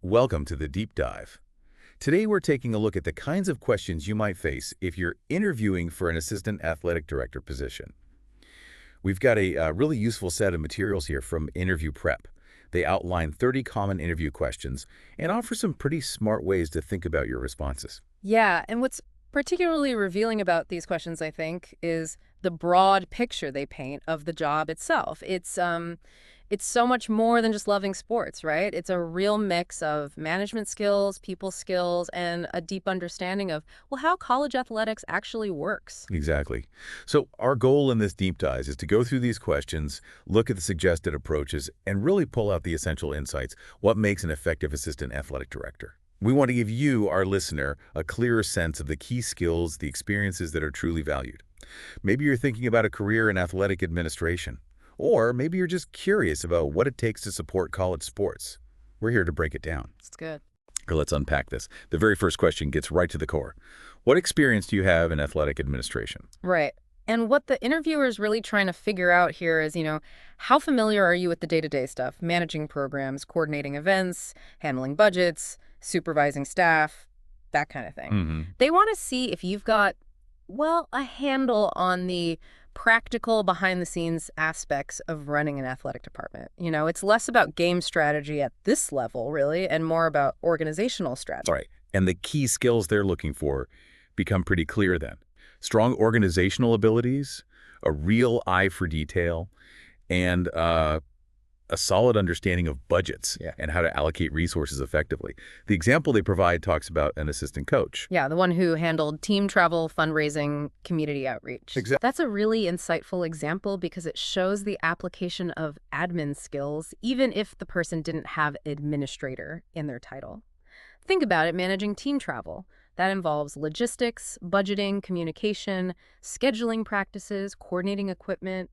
Welcome to the Deep Dive. Today we're taking a look at the kinds of questions you might face if you're interviewing for an assistant athletic director position. We've got a really useful set of materials here from Interview Prep. They outline 30 common interview questions and offer some pretty smart ways to think about your responses. Yeah, and what's particularly revealing about these questions, I think, is the broad picture they paint of the job itself. It's so much more than just loving sports, right? It's a real mix of management skills, people skills, and a deep understanding of, well, how college athletics actually works. Exactly. So our goal in this deep dive is to go through these questions, look at the suggested approaches, and really pull out the essential insights, what makes an effective assistant athletic director. We want to give you, our listener, a clearer sense of the key skills, the experiences that are truly valued. Maybe you're thinking about a career in athletic administration, or maybe you're just curious about what it takes to support college sports. We're here to break it down. It's good. Let's unpack this. The very first question gets right to the core. What experience do you have in athletic administration? Right. And what the interviewer is really trying to figure out here is, how familiar are you with the day-to-day stuff, managing programs, coordinating events, handling budgets, supervising staff, that kind of thing. They want to see if you've got, well, a handle on the practical behind-the-scenes aspects of running an athletic department. It's less about game strategy at this level, really, and more about organizational strategy. All right. And the key skills they're looking for become pretty clear then. Strong organizational abilities, a real eye for detail, and a solid understanding of budgets and how to allocate resources effectively. The example they provide talks about an assistant coach. Yeah, the one who handled team travel, fundraising, community outreach. Exactly. That's a really insightful example because it shows the application of admin skills, even if the person didn't have administrator in their title. Think about it, managing team travel. That involves logistics, budgeting, communication, scheduling practices, coordinating equipment.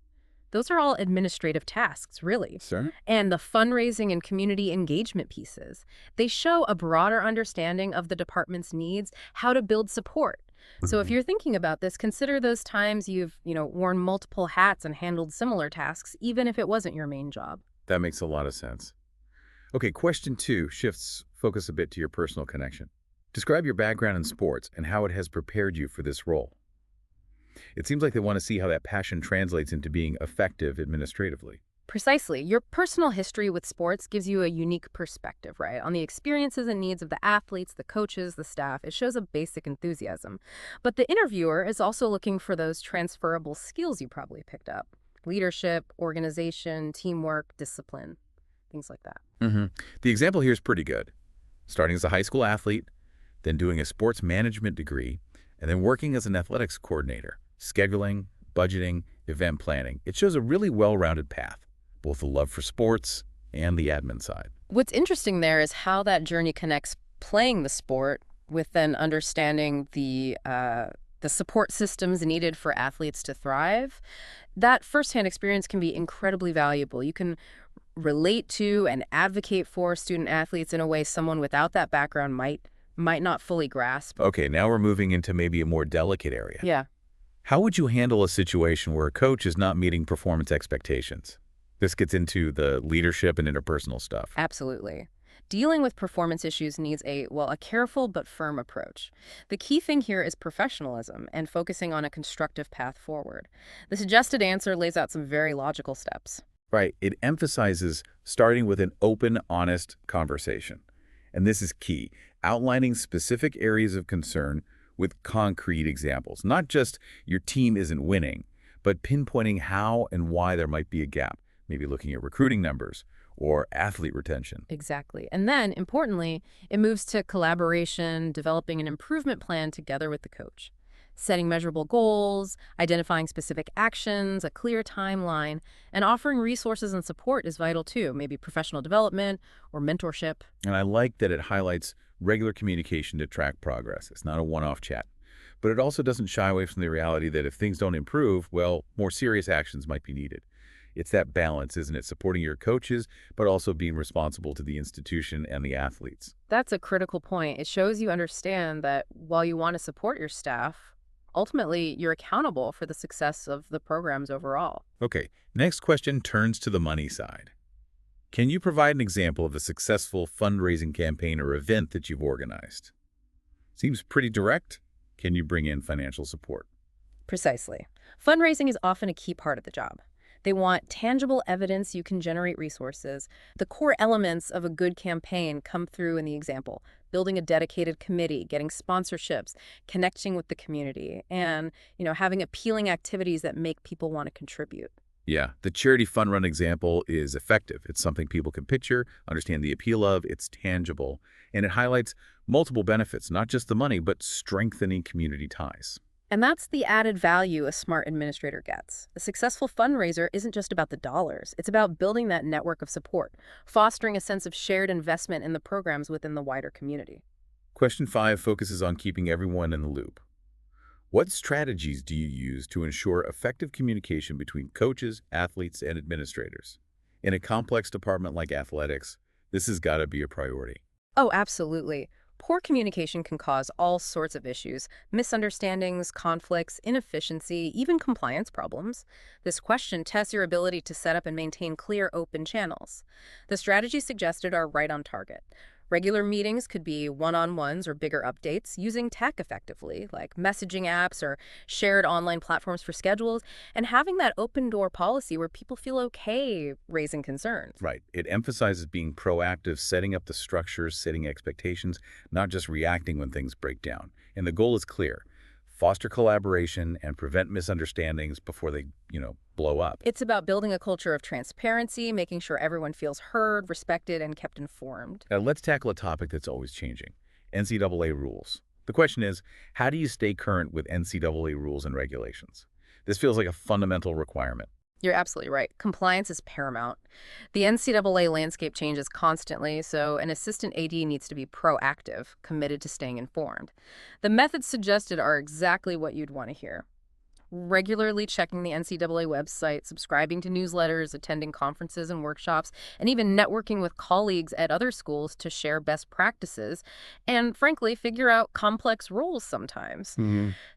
Those are all administrative tasks, really. Sir? And the fundraising and community engagement pieces, they show a broader understanding of the department's needs, how to build support. So if you're thinking about this, consider those times you've, worn multiple hats and handled similar tasks, even if it wasn't your main job. That makes a lot of sense. Okay, question 2 shifts focus a bit to your personal connection. Describe your background in sports and how it has prepared you for this role. It seems like they want to see how that passion translates into being effective administratively. Precisely. Your personal history with sports gives you a unique perspective, right, on the experiences and needs of the athletes, the coaches, the staff. It shows a basic enthusiasm. But the interviewer is also looking for those transferable skills you probably picked up. Leadership, organization, teamwork, discipline, things like that. The example here is pretty good. Starting as a high school athlete, then doing a sports management degree, and then working as an athletics coordinator, scheduling, budgeting, event planning. It shows a really well-rounded path, both the love for sports and the admin side. What's interesting there is how that journey connects playing the sport with then understanding the support systems needed for athletes to thrive. That firsthand experience can be incredibly valuable. You can relate to and advocate for student athletes in a way someone without that background might not fully grasp. Okay, now we're moving into maybe a more delicate area. Yeah. How would you handle a situation where a coach is not meeting performance expectations? This gets into the leadership and interpersonal stuff. Absolutely. Dealing with performance issues needs a careful but firm approach. The key thing here is professionalism and focusing on a constructive path forward. The suggested answer lays out some very logical steps. Right. It emphasizes starting with an open, honest conversation. And this is key, outlining specific areas of concern with concrete examples. Not just your team isn't winning, but pinpointing how and why there might be a gap. Maybe looking at recruiting numbers or athlete retention. Exactly. And then, importantly, it moves to collaboration, developing an improvement plan together with the coach. Setting measurable goals, identifying specific actions, a clear timeline, and offering resources and support is vital too, maybe professional development or mentorship. And I like that it highlights regular communication to track progress. It's not a one-off chat. But it also doesn't shy away from the reality that if things don't improve, well, more serious actions might be needed. It's that balance, isn't it? Supporting your coaches, but also being responsible to the institution and the athletes. That's a critical point. It shows you understand that while you want to support your staff, ultimately you're accountable for the success of the programs overall. Okay, next question turns to the money side. Can you provide an example of a successful fundraising campaign or event that you've organized? Seems pretty direct. Can you bring in financial support? Precisely. Fundraising is often a key part of the job. They want tangible evidence you can generate resources. The core elements of a good campaign come through in the example: building a dedicated committee, getting sponsorships, connecting with the community, and, having appealing activities that make people want to contribute. Yeah, the charity fund run example is effective. It's something people can picture, understand the appeal of, it's tangible, and it highlights multiple benefits, not just the money, but strengthening community ties. And that's the added value a smart administrator gets. A successful fundraiser isn't just about the dollars. It's about building that network of support, fostering a sense of shared investment in the programs within the wider community. Question 5 focuses on keeping everyone in the loop. What strategies do you use to ensure effective communication between coaches, athletes, and administrators? In a complex department like athletics, this has got to be a priority. Oh, absolutely. Poor communication can cause all sorts of issues: misunderstandings, conflicts, inefficiency, even compliance problems. This question tests your ability to set up and maintain clear, open channels. The strategies suggested are right on target. Regular meetings could be one-on-ones or bigger updates using tech effectively, like messaging apps or shared online platforms for schedules, and having that open door policy where people feel okay raising concerns. Right. It emphasizes being proactive, setting up the structures, setting expectations, not just reacting when things break down. And the goal is clear: foster collaboration and prevent misunderstandings before they, blow up. It's about building a culture of transparency, making sure everyone feels heard, respected, and kept informed. Now, let's tackle a topic that's always changing: NCAA rules. The question is, how do you stay current with NCAA rules and regulations? This feels like a fundamental requirement. You're absolutely right. Compliance is paramount. The NCAA landscape changes constantly, so an assistant AD needs to be proactive, committed to staying informed. The methods suggested are exactly what you'd want to hear: regularly checking the NCAA website, subscribing to newsletters, attending conferences and workshops, and even networking with colleagues at other schools to share best practices and, frankly, figure out complex rules sometimes.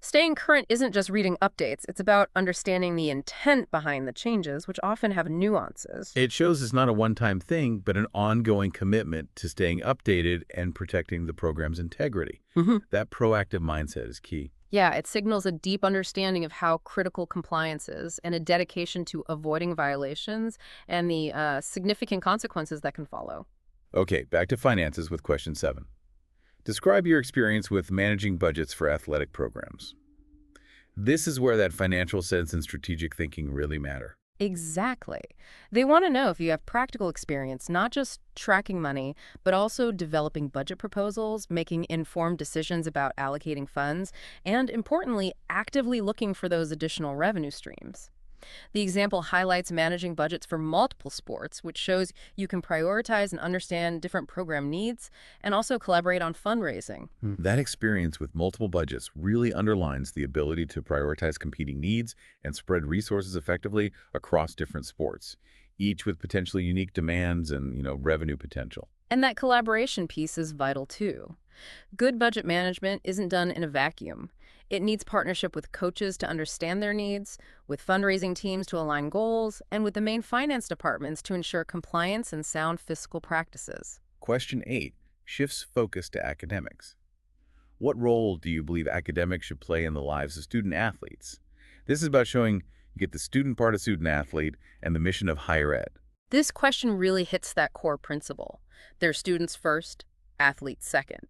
Staying current isn't just reading updates. It's about understanding the intent behind the changes, which often have nuances. It shows it's not a one-time thing, but an ongoing commitment to staying updated and protecting the program's integrity. That proactive mindset is key. Yeah, it signals a deep understanding of how critical compliance is and a dedication to avoiding violations and the significant consequences that can follow. Okay, back to finances with question 7. Describe your experience with managing budgets for athletic programs. This is where that financial sense and strategic thinking really matter. Exactly. They want to know if you have practical experience, not just tracking money, but also developing budget proposals, making informed decisions about allocating funds, and importantly, actively looking for those additional revenue streams. The example highlights managing budgets for multiple sports, which shows you can prioritize and understand different program needs and also collaborate on fundraising. That experience with multiple budgets really underlines the ability to prioritize competing needs and spread resources effectively across different sports, each with potentially unique demands and, revenue potential. And that collaboration piece is vital too. Good budget management isn't done in a vacuum. It needs partnership with coaches to understand their needs, with fundraising teams to align goals, and with the main finance departments to ensure compliance and sound fiscal practices. Question 8 shifts focus to academics. What role do you believe academics should play in the lives of student athletes? This is about showing you get the student part of student athlete and the mission of higher ed. This question really hits that core principle. They're students first, athletes second.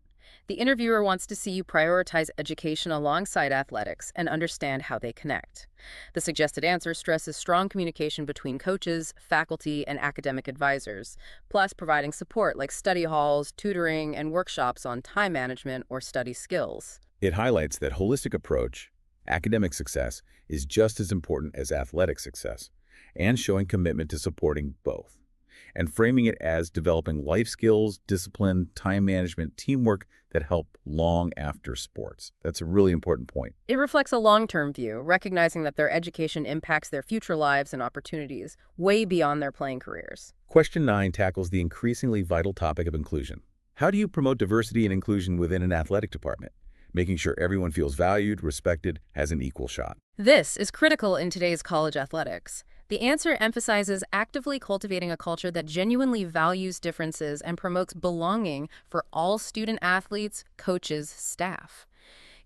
The interviewer wants to see you prioritize education alongside athletics and understand how they connect. The suggested answer stresses strong communication between coaches, faculty, and academic advisors, plus providing support like study halls, tutoring, and workshops on time management or study skills. It highlights that holistic approach, academic success, is just as important as athletic success, and showing commitment to supporting both, and framing it as developing life skills, discipline, time management, teamwork that help long after sports. That's a really important point. It reflects a long-term view, recognizing that their education impacts their future lives and opportunities way beyond their playing careers. Question 9 tackles the increasingly vital topic of inclusion. How do you promote diversity and inclusion within an athletic department, making sure everyone feels valued, respected, has an equal shot? This is critical in today's college athletics. The answer emphasizes actively cultivating a culture that genuinely values differences and promotes belonging for all student athletes, coaches, staff.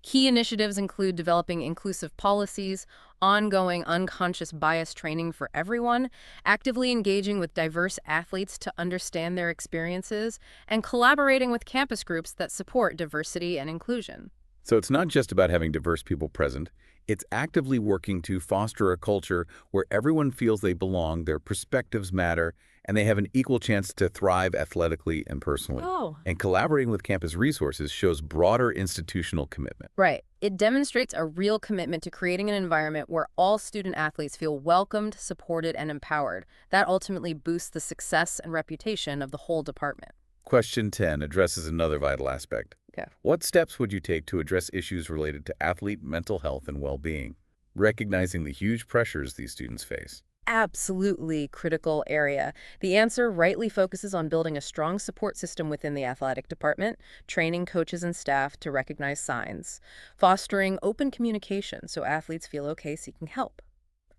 Key initiatives include developing inclusive policies, ongoing unconscious bias training for everyone, actively engaging with diverse athletes to understand their experiences, and collaborating with campus groups that support diversity and inclusion. So it's not just about having diverse people present. It's actively working to foster a culture where everyone feels they belong, their perspectives matter, and they have an equal chance to thrive athletically and personally. Oh. And collaborating with campus resources shows broader institutional commitment. Right. It demonstrates a real commitment to creating an environment where all student athletes feel welcomed, supported, and empowered. That ultimately boosts the success and reputation of the whole department. Question 10 addresses another vital aspect. Okay. What steps would you take to address issues related to athlete mental health and well-being, recognizing the huge pressures these students face? Absolutely critical area. The answer rightly focuses on building a strong support system within the athletic department, training coaches and staff to recognize signs, fostering open communication so athletes feel okay seeking help.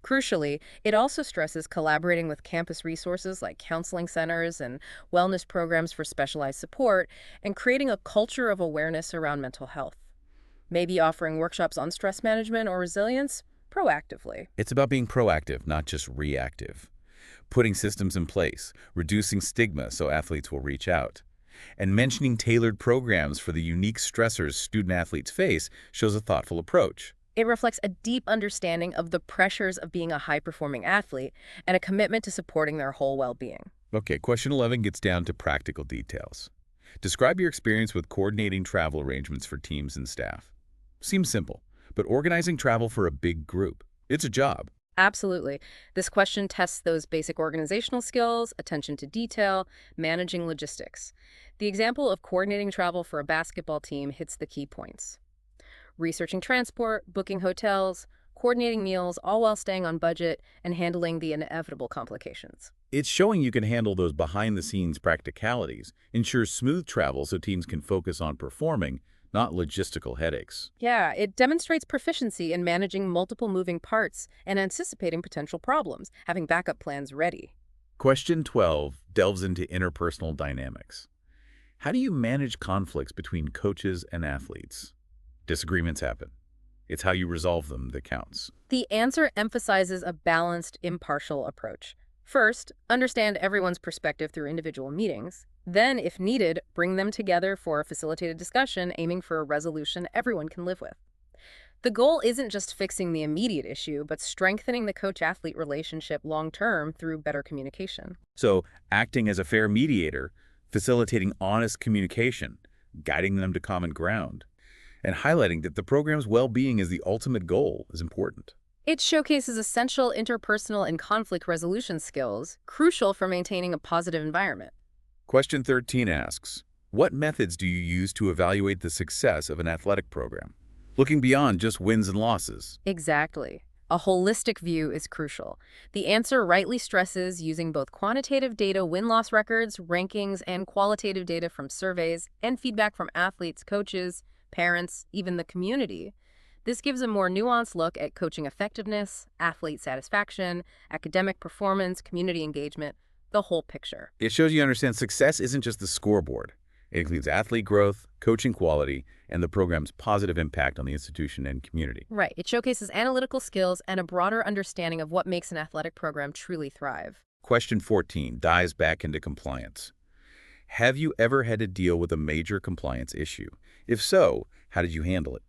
Crucially, it also stresses collaborating with campus resources like counseling centers and wellness programs for specialized support and creating a culture of awareness around mental health. Maybe offering workshops on stress management or resilience proactively. It's about being proactive, not just reactive. Putting systems in place, reducing stigma so athletes will reach out. And mentioning tailored programs for the unique stressors student-athletes face shows a thoughtful approach. It reflects a deep understanding of the pressures of being a high-performing athlete and a commitment to supporting their whole well-being. Okay, question 11 gets down to practical details. Describe your experience with coordinating travel arrangements for teams and staff. Seems simple, but organizing travel for a big group, it's a job. Absolutely. This question tests those basic organizational skills, attention to detail, managing logistics. The example of coordinating travel for a basketball team hits the key points. Researching transport, booking hotels, coordinating meals, all while staying on budget and handling the inevitable complications. It's showing you can handle those behind-the-scenes practicalities, ensure smooth travel so teams can focus on performing, not logistical headaches. Yeah, it demonstrates proficiency in managing multiple moving parts and anticipating potential problems, having backup plans ready. Question 12 delves into interpersonal dynamics. How do you manage conflicts between coaches and athletes? Disagreements happen. It's how you resolve them that counts. The answer emphasizes a balanced, impartial approach. First, understand everyone's perspective through individual meetings. Then, if needed, bring them together for a facilitated discussion aiming for a resolution everyone can live with. The goal isn't just fixing the immediate issue, but strengthening the coach-athlete relationship long-term through better communication. So, acting as a fair mediator, facilitating honest communication, guiding them to common ground, and highlighting that the program's well-being is the ultimate goal is important. It showcases essential interpersonal and conflict resolution skills, crucial for maintaining a positive environment. Question 13 asks, what methods do you use to evaluate the success of an athletic program? Looking beyond just wins and losses. Exactly. A holistic view is crucial. The answer rightly stresses using both quantitative data, win-loss records, rankings, and qualitative data from surveys and feedback from athletes, coaches, parents, even the community. This gives a more nuanced look at coaching effectiveness, athlete satisfaction, academic performance, community engagement, the whole picture. It shows you understand success isn't just the scoreboard. It includes athlete growth, coaching quality, and the program's positive impact on the institution and community. Right. It showcases analytical skills and a broader understanding of what makes an athletic program truly thrive. Question 14 dives back into compliance. Have you ever had to deal with a major compliance issue? If so, how did you handle it?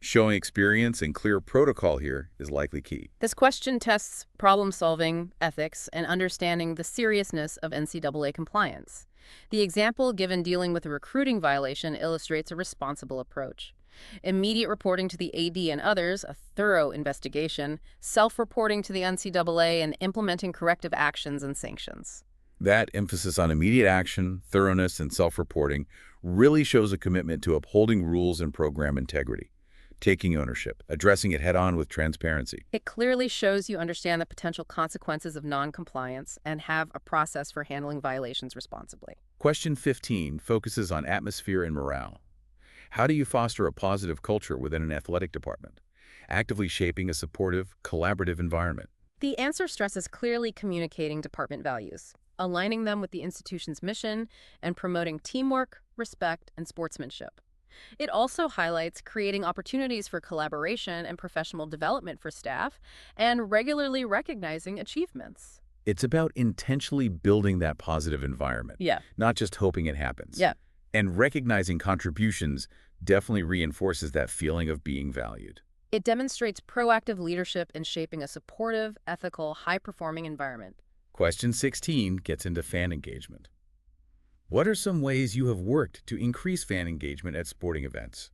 Showing experience and clear protocol here is likely key. This question tests problem-solving, ethics, and understanding the seriousness of NCAA compliance. The example given dealing with a recruiting violation illustrates a responsible approach. Immediate reporting to the AD and others, a thorough investigation, self-reporting to the NCAA, and implementing corrective actions and sanctions. That emphasis on immediate action, thoroughness, and self-reporting really shows a commitment to upholding rules and program integrity, taking ownership, addressing it head-on with transparency. It clearly shows you understand the potential consequences of non-compliance and have a process for handling violations responsibly. Question 15 focuses on atmosphere and morale. How do you foster a positive culture within an athletic department, actively shaping a supportive, collaborative environment? The answer stresses clearly communicating department values, aligning them with the institution's mission, and promoting teamwork, respect, and sportsmanship. It also highlights creating opportunities for collaboration and professional development for staff, and regularly recognizing achievements. It's about intentionally building that positive environment, Yeah, not just hoping it happens. yeah. And recognizing contributions definitely reinforces that feeling of being valued. It demonstrates proactive leadership in shaping a supportive, ethical, high-performing environment. Question 16 gets into fan engagement. What are some ways you have worked to increase fan engagement at sporting events?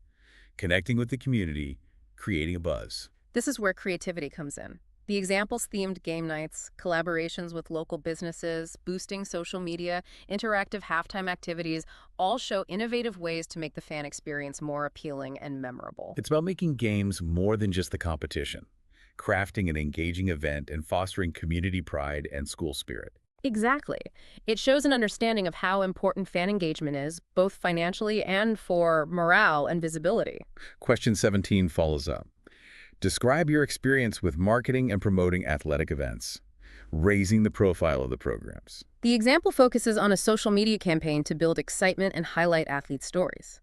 Connecting with the community, creating a buzz. This is where creativity comes in. The examples themed game nights, collaborations with local businesses, boosting social media, interactive halftime activities all show innovative ways to make the fan experience more appealing and memorable. It's about making games more than just the competition, crafting an engaging event and fostering community pride and school spirit. Exactly. It shows an understanding of how important fan engagement is, both financially and for morale and visibility. Question 17 follows up. Describe your experience with marketing and promoting athletic events, raising the profile of the programs. The example focuses on a social media campaign to build excitement and highlight athlete stories.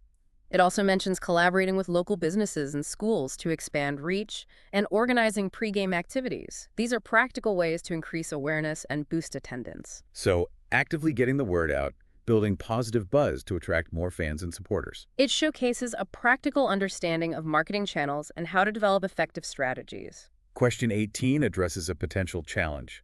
It also mentions collaborating with local businesses and schools to expand reach and organizing pregame activities. These are practical ways to increase awareness and boost attendance. So, actively getting the word out, building positive buzz to attract more fans and supporters. It showcases a practical understanding of marketing channels and how to develop effective strategies. Question 18 addresses a potential challenge.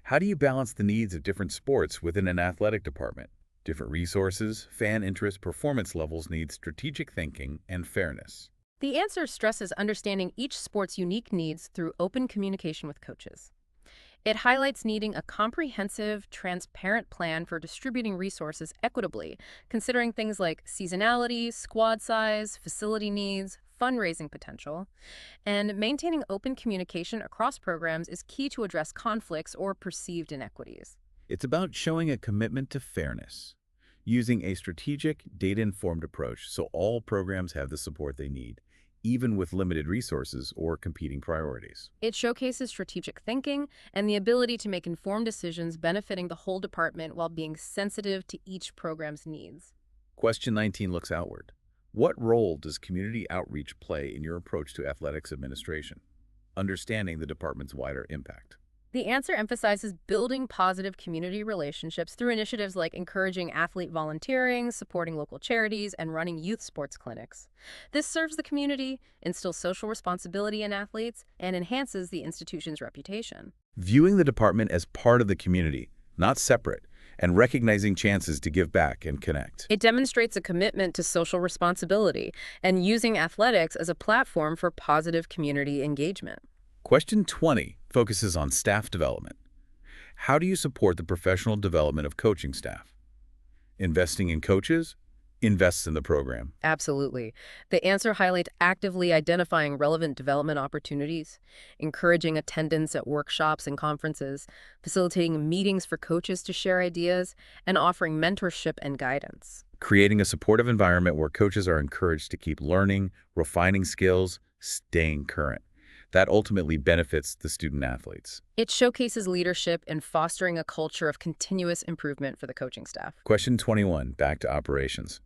How do you balance the needs of different sports within an athletic department? Different resources, fan interest, performance levels need strategic thinking and fairness. The answer stresses understanding each sport's unique needs through open communication with coaches. It highlights needing a comprehensive, transparent plan for distributing resources equitably, considering things like seasonality, squad size, facility needs, fundraising potential, and maintaining open communication across programs is key to address conflicts or perceived inequities. It's about showing a commitment to fairness, using a strategic, data-informed approach so all programs have the support they need, even with limited resources or competing priorities. It showcases strategic thinking and the ability to make informed decisions benefiting the whole department while being sensitive to each program's needs. Question 19 looks outward. What role does community outreach play in your approach to athletics administration, understanding the department's wider impact? The answer emphasizes building positive community relationships through initiatives like encouraging athlete volunteering, supporting local charities, and running youth sports clinics. This serves the community, instills social responsibility in athletes, and enhances the institution's reputation. Viewing the department as part of the community, not separate, and recognizing chances to give back and connect. It demonstrates a commitment to social responsibility and using athletics as a platform for positive community engagement. Question 20 focuses on staff development. How do you support the professional development of coaching staff? Investing in coaches invests in the program. Absolutely. The answer highlights actively identifying relevant development opportunities, encouraging attendance at workshops and conferences, facilitating meetings for coaches to share ideas, and offering mentorship and guidance. Creating a supportive environment where coaches are encouraged to keep learning, refining skills, staying current. That ultimately benefits the student athletes. It showcases leadership in fostering a culture of continuous improvement for the coaching staff. Question 21, back to operations.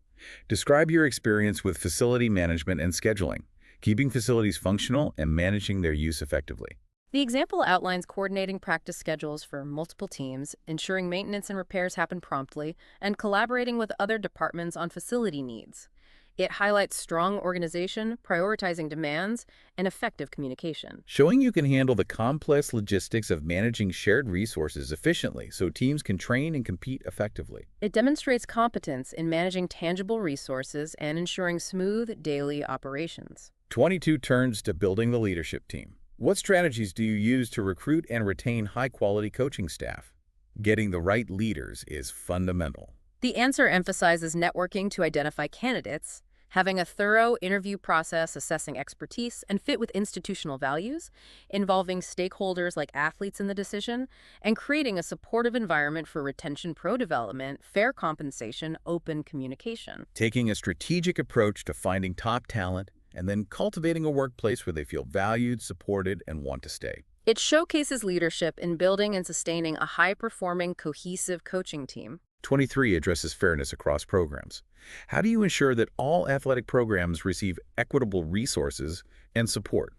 Describe your experience with facility management and scheduling, keeping facilities functional and managing their use effectively. The example outlines coordinating practice schedules for multiple teams, ensuring maintenance and repairs happen promptly, and collaborating with other departments on facility needs. It highlights strong organization, prioritizing demands, and effective communication. Showing you can handle the complex logistics of managing shared resources efficiently so teams can train and compete effectively. It demonstrates competence in managing tangible resources and ensuring smooth daily operations. 22 turns to building the leadership team. What strategies do you use to recruit and retain high-quality coaching staff? Getting the right leaders is fundamental. The answer emphasizes networking to identify candidates, having a thorough interview process assessing expertise and fit with institutional values, involving stakeholders like athletes in the decision, and creating a supportive environment for retention pro-development, fair compensation, open communication. Taking a strategic approach to finding top talent and then cultivating a workplace where they feel valued, supported, and want to stay. It showcases leadership in building and sustaining a high-performing, cohesive coaching team. 23 addresses fairness across programs. How do you ensure that all athletic programs receive equitable resources and support,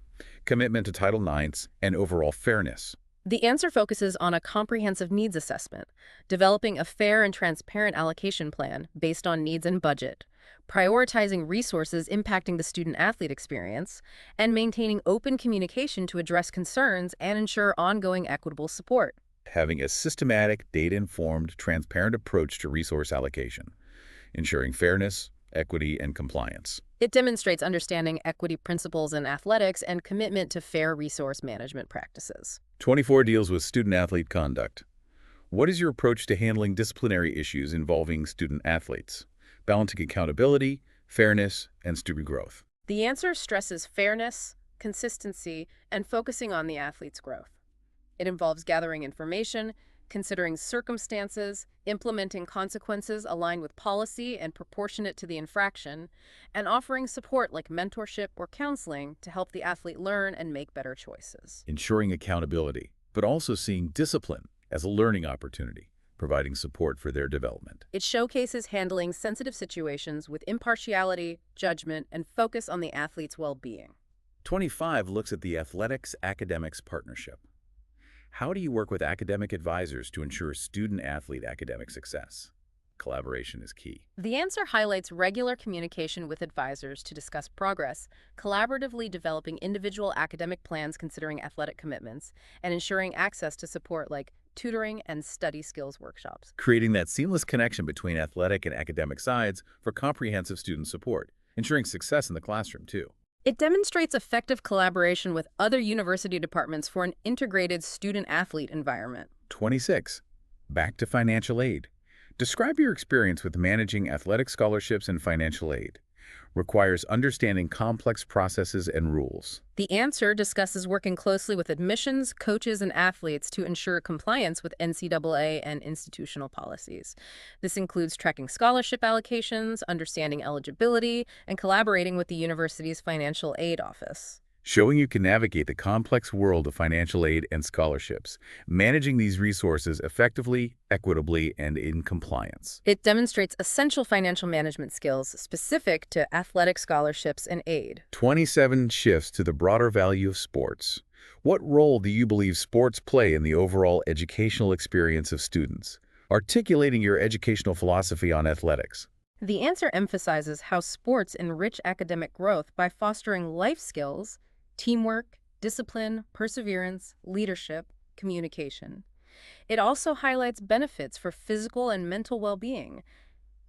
commitment to Title IX, and overall fairness? The answer focuses on a comprehensive needs assessment, developing a fair and transparent allocation plan based on needs and budget, prioritizing resources impacting the student-athlete experience, and maintaining open communication to address concerns and ensure ongoing equitable support. Having a systematic, data-informed, transparent approach to resource allocation, ensuring fairness, equity, and compliance. It demonstrates understanding equity principles in athletics and commitment to fair resource management practices. 24 deals with student-athlete conduct. What is your approach to handling disciplinary issues involving student-athletes, balancing accountability, fairness, and student growth? The answer stresses fairness, consistency, and focusing on the athlete's growth. It involves gathering information, considering circumstances, implementing consequences aligned with policy and proportionate to the infraction, and offering support like mentorship or counseling to help the athlete learn and make better choices. Ensuring accountability, but also seeing discipline as a learning opportunity, providing support for their development. It showcases handling sensitive situations with impartiality, judgment, and focus on the athlete's well-being. 25 looks at the athletics-academics partnership. How do you work with academic advisors to ensure student-athlete academic success? Collaboration is key. The answer highlights regular communication with advisors to discuss progress, collaboratively developing individual academic plans considering athletic commitments, and ensuring access to support like tutoring and study skills workshops. Creating that seamless connection between athletic and academic sides for comprehensive student support, ensuring success in the classroom, too. It demonstrates effective collaboration with other university departments for an integrated student-athlete environment. 26. Back to financial aid. Describe your experience with managing athletic scholarships and financial aid. Requires understanding complex processes and rules. The answer discusses working closely with admissions, coaches, and athletes to ensure compliance with NCAA and institutional policies. This includes tracking scholarship allocations, understanding eligibility, and collaborating with the university's financial aid office. Showing you can navigate the complex world of financial aid and scholarships, managing these resources effectively, equitably, and in compliance. It demonstrates essential financial management skills specific to athletic scholarships and aid. 27 shifts to the broader value of sports. What role do you believe sports play in the overall educational experience of students? Articulating your educational philosophy on athletics. The answer emphasizes how sports enrich academic growth by fostering life skills, teamwork, discipline, perseverance, leadership, communication. It also highlights benefits for physical and mental well-being,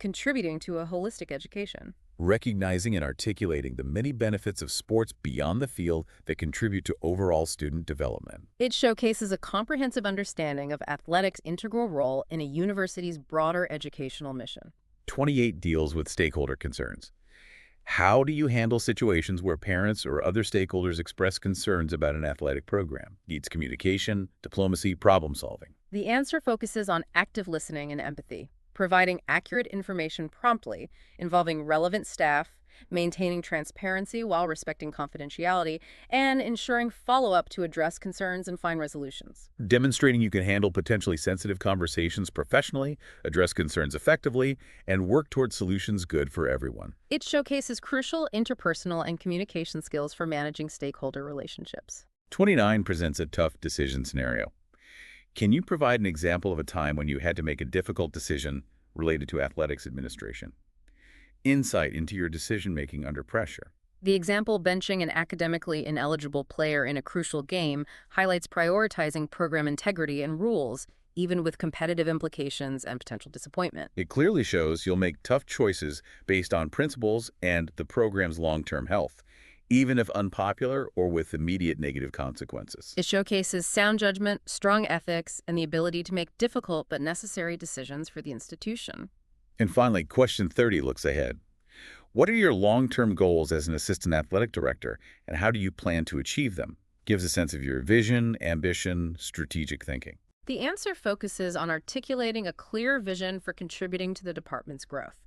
contributing to a holistic education. Recognizing and articulating the many benefits of sports beyond the field that contribute to overall student development. It showcases a comprehensive understanding of athletics' integral role in a university's broader educational mission. 28 deals with stakeholder concerns. How do you handle situations where parents or other stakeholders express concerns about an athletic program? Needs communication, diplomacy, problem solving. The answer focuses on active listening and empathy, providing accurate information promptly, involving relevant staff, maintaining transparency while respecting confidentiality, and ensuring follow-up to address concerns and find resolutions. Demonstrating you can handle potentially sensitive conversations professionally, address concerns effectively, and work towards solutions good for everyone. It showcases crucial interpersonal and communication skills for managing stakeholder relationships. 29 presents a tough decision scenario. Can you provide an example of a time when you had to make a difficult decision related to athletics administration? Insight into your decision-making under pressure. The example benching an academically ineligible player in a crucial game highlights prioritizing program integrity and rules, even with competitive implications and potential disappointment. It clearly shows you'll make tough choices based on principles and the program's long-term health, even if unpopular or with immediate negative consequences. It showcases sound judgment, strong ethics, and the ability to make difficult but necessary decisions for the institution. And finally, question 30 looks ahead. What are your long-term goals as an assistant athletic director, and how do you plan to achieve them? Gives a sense of your vision, ambition, strategic thinking. The answer focuses on articulating a clear vision for contributing to the department's growth.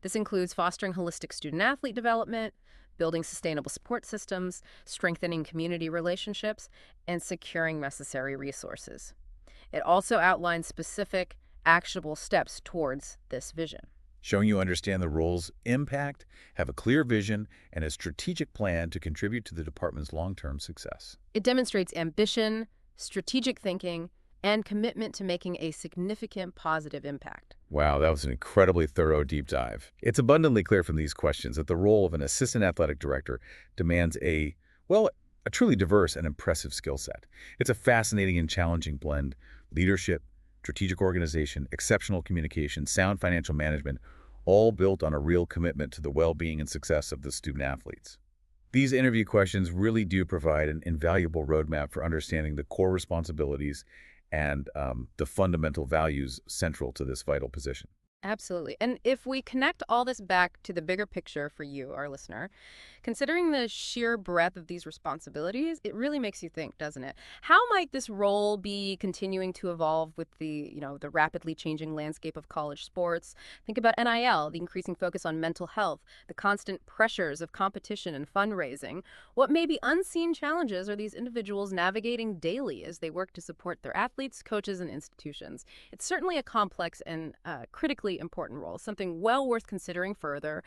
This includes fostering holistic student-athlete development, building sustainable support systems, strengthening community relationships, and securing necessary resources. It also outlines specific, actionable steps towards this vision. Showing you understand the role's impact, have a clear vision, and a strategic plan to contribute to the department's long-term success. It demonstrates ambition, strategic thinking, and commitment to making a significant positive impact. Wow, that was an incredibly thorough deep dive. It's abundantly clear from these questions that the role of an assistant athletic director demands well, a truly diverse and impressive skill set. It's a fascinating and challenging blend: leadership, strategic organization, exceptional communication, sound financial management, all built on a real commitment to the well-being and success of the student athletes. These interview questions really do provide an invaluable roadmap for understanding the core responsibilities and the fundamental values central to this vital position. Absolutely. And if we connect all this back to the bigger picture for you, our listener, considering the sheer breadth of these responsibilities, it really makes you think, doesn't it? How might this role be continuing to evolve with the rapidly changing landscape of college sports? Think about NIL, the increasing focus on mental health, the constant pressures of competition and fundraising. What may be unseen challenges are these individuals navigating daily as they work to support their athletes, coaches, and institutions? It's certainly a complex and critically important role, something well worth considering further.